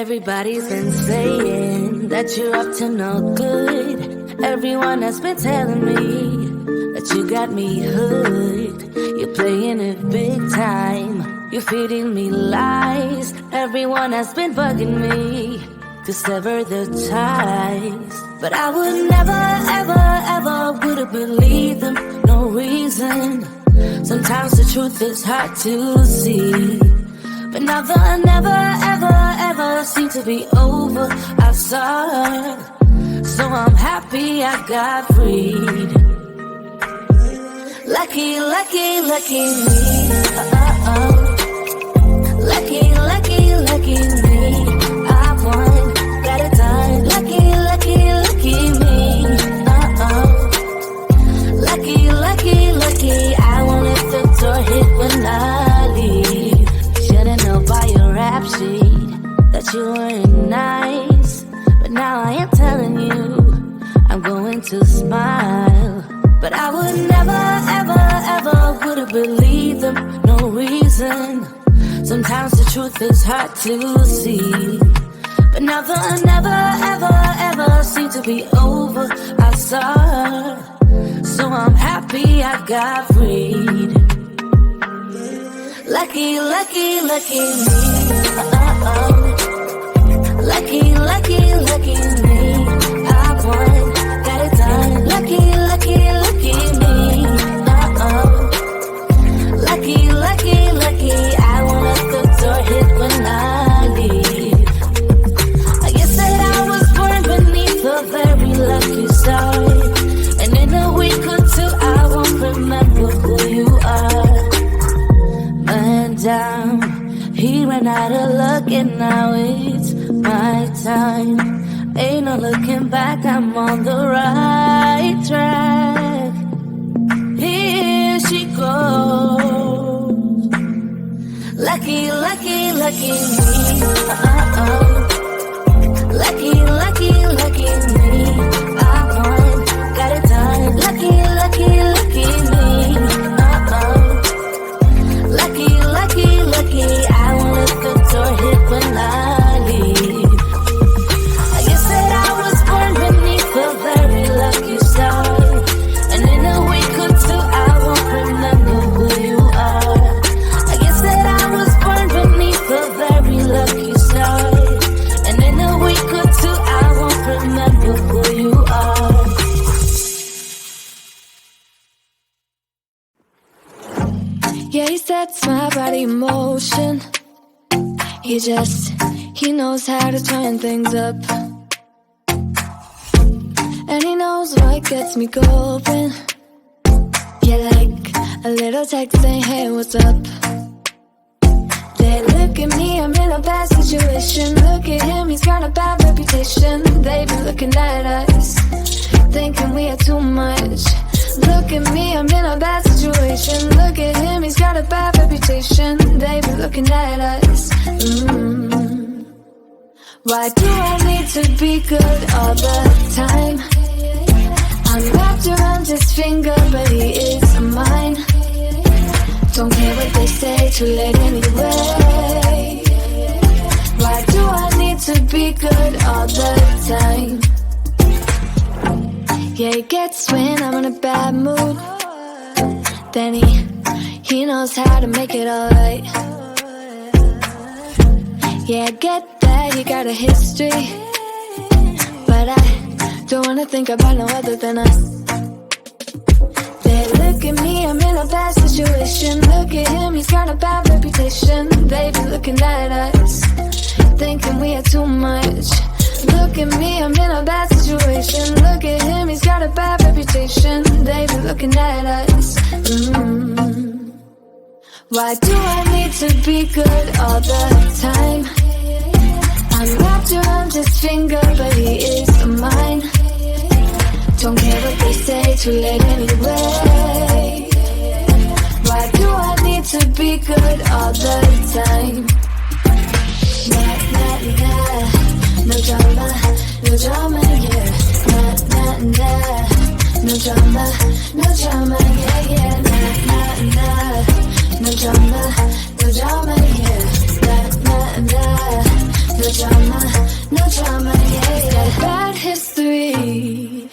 Everybody's been saying that you're up to no good. Everyone has been telling me that you got me hooked. You're playing it big time. You're feeding me lies. Everyone has been bugging me to sever the ties. But I would never, ever, ever would have believed them. No reason. Sometimes the truth is hard to see. But now the never, ever, ever seem to be over. I saw her, so I'm happy I got freed. Lucky, lucky, lucky me. Lucky, lucky, lucky me. I won, got it done. Lucky, lucky, lucky me. Lucky, lucky, lucky. I won't let the door hit when I leave. Should've known by your rap sheet that you weren't nice. But now I am telling you, I'm going to smile. But I would never, ever, ever would have believed them. No reason. Sometimes the truth is hard to see. But now the never, ever, ever seem to be over. I saw her, so I'm happy I got freed. Lucky, lucky, lucky me. Lucky, lucky, lucky me. I won, got it done. Lucky, lucky, lucky me. Lucky, lucky, lucky. I won't let the door hit when I leave. I guess that I was born beneath a very lucky star. And in a week or two I won't remember who you are. And he ran out of luck and now it's my time. Ain't no looking back, I'm on the right track. Here she goes. Lucky, lucky, lucky me. Lucky, lucky, lucky me. I won, got it done. Lucky, lucky, lucky me. Lucky, lucky, lucky. I won't let the door hit when I leave. I guess that I was born beneath a very lucky star. And in a week or two I won't remember who you are. I guess that I was born beneath a very lucky star. And in a week or two I won't remember who you are. Yeah, he sets my body in motion. He knows how to turn things up. And he knows what gets me going. Yeah, like a little text saying, hey, what's up? They look at me, I'm in a bad situation. Look at him, he's got a bad reputation. They be looking at us, thinking we are too much. Look at me, I'm in a bad situation. Look at him, he's got a bad reputation. They be looking at us. Why do I need to be good all the time? I'm wrapped around his finger, but he is mine. Don't care what they say, too late anyway. Why do I need to be good all the time? Yeah, he gets when I'm in a bad mood. Then he knows how to make it alright. Yeah, I get that he got a history, but I don't wanna think about no other than us. They look at me, I'm in a bad situation. Look at him, he's got a bad reputation. They be looking at us, thinking we are too much. Look at me, I'm in a bad situation. Look at him, he's got a bad reputation. They be looking at us. Why do I need to be good all the time? I'm wrapped around his finger, but he is mine. Don't care what they say, too late anyway. Why do I need to be good all the time? Nah, nah, nah. No drama, no drama, yeah. Nah, nah, nah. No drama, no drama, yeah, yeah. Nah, nah, nah. No drama, no drama, yeah. Nah, nah, nah. no drama, no drama, yeah. He's got a bad history,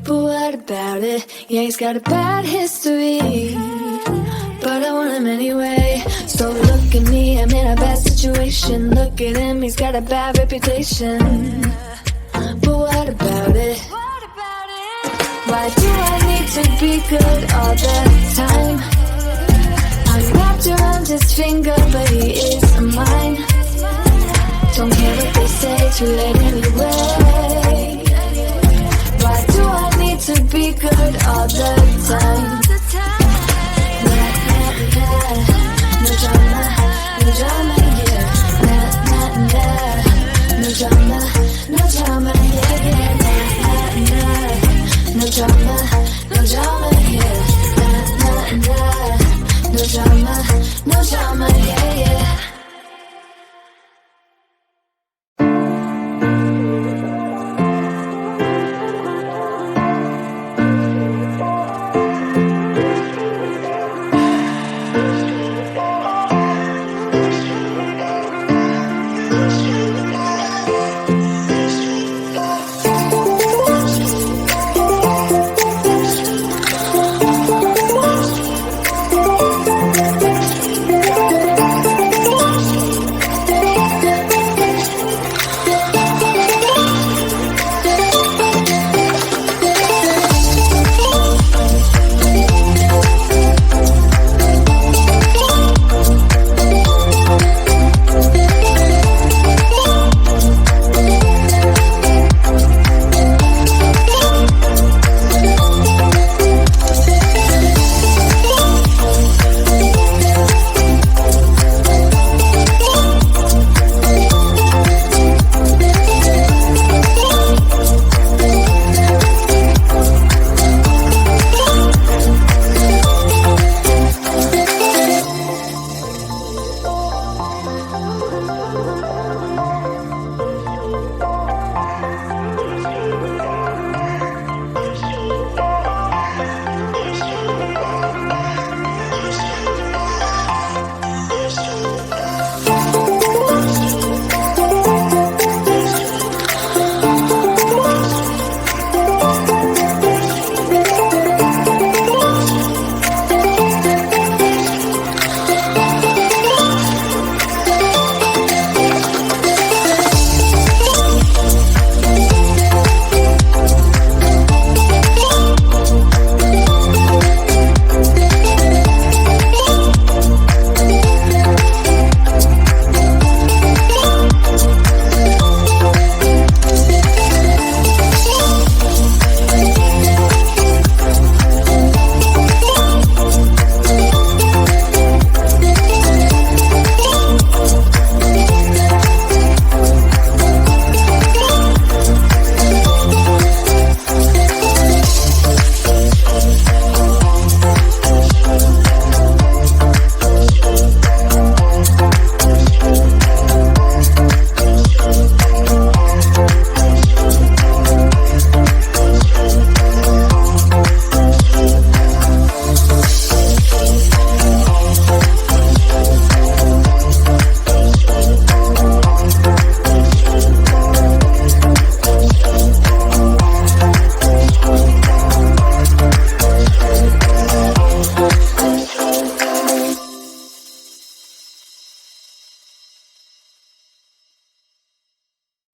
but what about it? Yeah, he's got a bad history, but I want him anyway. So look at me, I'm in a bad situation. Look at him, he's got a bad reputation, but what about it? Why do I need to be good all the time? I'm wrapped around his finger, but he is mine. Don't care what they say, too late anyway. Why do I need to be good all the time? Nah, nah, nah. No drama, no drama, yeah. Nah, nah, nah. No drama, no drama, yeah, yeah. Nah, nah, nah. No drama, no drama, yeah. Nah, nah, nah. No drama, no drama, yeah, yeah.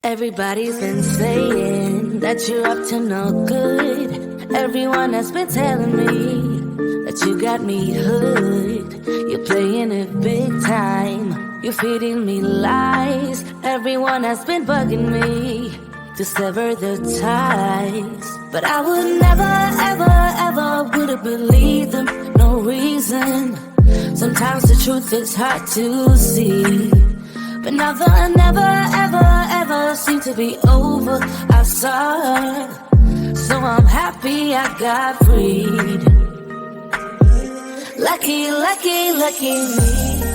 Everybody's been saying that you're up to no good. Everyone has been telling me that you got me hooked. You're playing it big time. You're feeding me lies. Everyone has been bugging me to sever the ties. But I would never, ever, ever would have believed them. No reason. Sometimes the truth is hard to see. But now the never, ever, ever seemed to be over. I saw, so I'm happy I got freed. Lucky, lucky, lucky me.